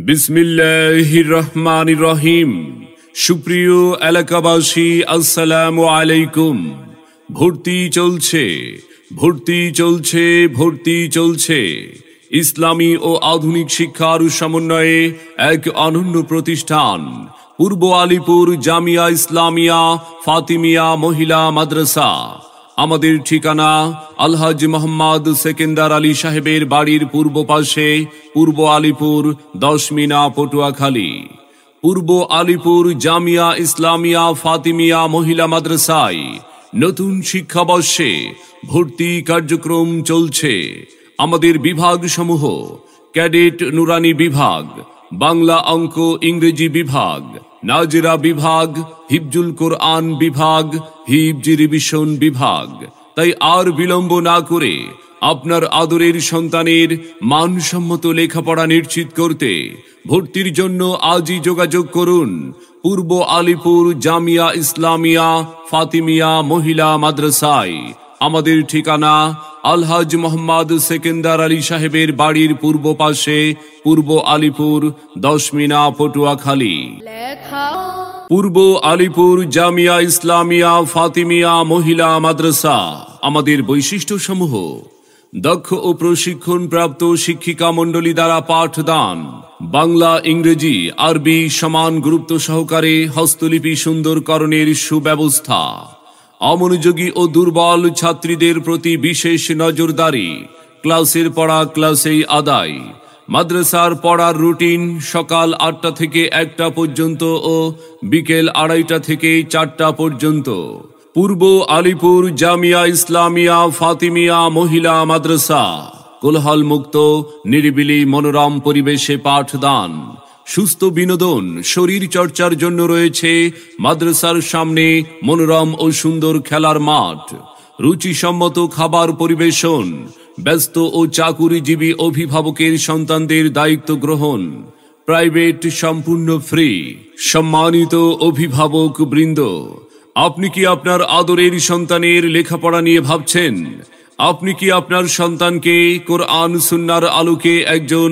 বিসমিল্লাহির রহমানির রহিম। সুপ্রিয় এলাকাবাসী, আসসালামু আলাইকুম। ভর্তি চলছে, ভর্তি চলছে, ভর্তি চলছে। ইসলামী ও আধুনিক শিক্ষার সমন্বয়ে এক অনন্য প্রতিষ্ঠান পূর্ব আলীপুর জামিয়া ইসলামিয়া ফাতিমিয়া মহিলা মাদ্রাসা। আমাদের ঠিকানা আলহাজ মোহাম্মদ সেকেন্দার আলী সাহেবের বাড়ির পূর্ব পাশে, পূর্ব আলীপুর, 10 মিনা, পটুয়াখালী। পূর্ব আলীপুর জামিয়া ইসলামিয়া ফাতিমিয়া মহিলা মাদ্রাসায় নতুন শিক্ষাবর্ষে ভর্তি কার্যক্রম চলছে। আমাদের বিভাগসমূহ: ক্যাডেট নুরানি বিভাগ, বাংলা অঙ্ক ইংরেজি বিভাগ, নাজেরা বিভাগ, হিফজুল কোরআন বিভাগ, হিফজ রিভিশন বিভাগ। তাই আর বিলম্ব না করে আপনার আদরের সন্তানের মানসম্মত লেখাপড়া নিশ্চিত করতে ভর্তির জন্য আজই যোগাযোগ করুন পূর্ব আলীপুর জামিয়া ইসলামিয়া ফাতিমিয়া মহিলা মাদ্রাসায়। আমাদের ঠিকানা আলহাজ মোহাম্মদ সেকেন্দার আলী সাহেবের বাড়ির পূর্ব পাশে, পূর্ব আলীপুর, 10 মিনা, পটুয়াখালী। পূর্ব আলীপুর জামিয়া ইসলামিয়া ফাতিমিয়া মহিলা মাদ্রাসা। আমাদের বৈশিষ্ট্য সমূহ: দক্ষ ও প্রশিক্ষণ প্রাপ্ত শিক্ষিকা মণ্ডলী দ্বারা পাঠদান, বাংলা ইংরেজি আরবি সমান গুরুত্ব সহকারে হস্তলিপি সুন্দরকরণের সুব্যবস্থা, অমনোযোগী ও দুর্বল ছাত্রীদের প্রতি বিশেষ নজরদারি, ক্লাসের পড়া ক্লাসেই আদায়। মাদ্রাসার পড়ার রুটিন সকাল 8টা থেকে 1টা পর্যন্ত ও বিকেল 2:30 থেকে 4টা পর্যন্ত। পূর্ব আলীপুর জামিয়া ইসলামিয়া ফাতিমিয়া মহিলা মাদ্রাসা কোলাহল মুক্ত, নিরিবিলি মনোরম পরিবেশে পাঠদান, সুস্থ বিনোদন, শরীর চর্চার জন্য রয়েছে মাদ্রাসার সামনে মনোরম ও সুন্দর খেলার মাঠ, রুচিসম্মত খাবার পরিবেশন, ব্যস্ত ও চাকুরিজীবী অভিভাবকের সন্তানদের দায়িত্ব গ্রহণ, প্রাইভেট সম্পূর্ণ ফ্রি। সম্মানিত অভিভাবক বৃন্দ, আপনি কি আপনার আদরের সন্তানের লেখাপড়া নিয়ে ভাবছেন? আপনি কি আপনার সন্তানকে কোরআন সুন্নাহর আলোকে একজন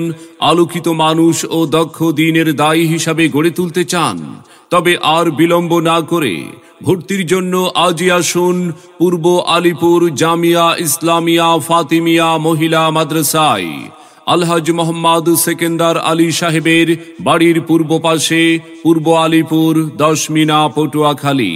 আলোকিত মানুষ ও দক্ষ দ্বীনের দায়ী হিসাবে গড়ে তুলতে চান? তবে আর বিলম্ব না করে ভর্তির জন্য আজই আসুন পূর্ব আলীপুর জামিয়া ইসলামিয়া ফাতিমিয়া মহিলা মাদ্রাসায়, আলহাজ মোহাম্মদ সেকেন্দার আলী সাহেবের বাড়ির পূর্ব পাশে, পূর্ব আলীপুর, 10 মিনা, পটুয়াখালী।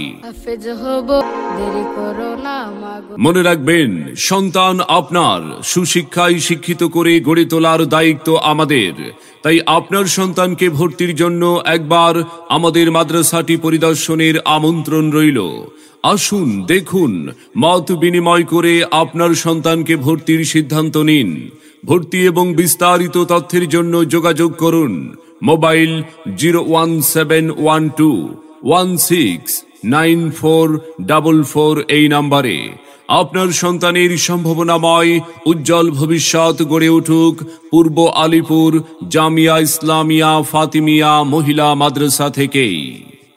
মনে রাখবেন, সন্তান আপনার, সুশিক্ষায় শিক্ষিত করে গড়ে তোলার দায়িত্ব আমাদের। তাই আপনার সন্তানকে ভর্তির জন্য একবার আমাদের মাদ্রাসাটি পরিদর্শনের আমন্ত্রণ রইল। আসুন, দেখুন, মত বিনিময় করে আপনার সন্তানকে ভর্তির সিদ্ধান্ত নিন। ভর্তি এবং বিস্তারিত তথ্যের জন্য যোগাযোগ করুন মোবাইল 01712169444 এই নম্বরে। আপনার সন্তানের সম্ভাবনাময় উজ্জ্বল ভবিষ্যৎ গড়ে উঠুক পূর্ব আলীপুর জামিয়া ইসলামিয়া ফাতিমিয়া মহিলা মাদ্রাসা থেকেই।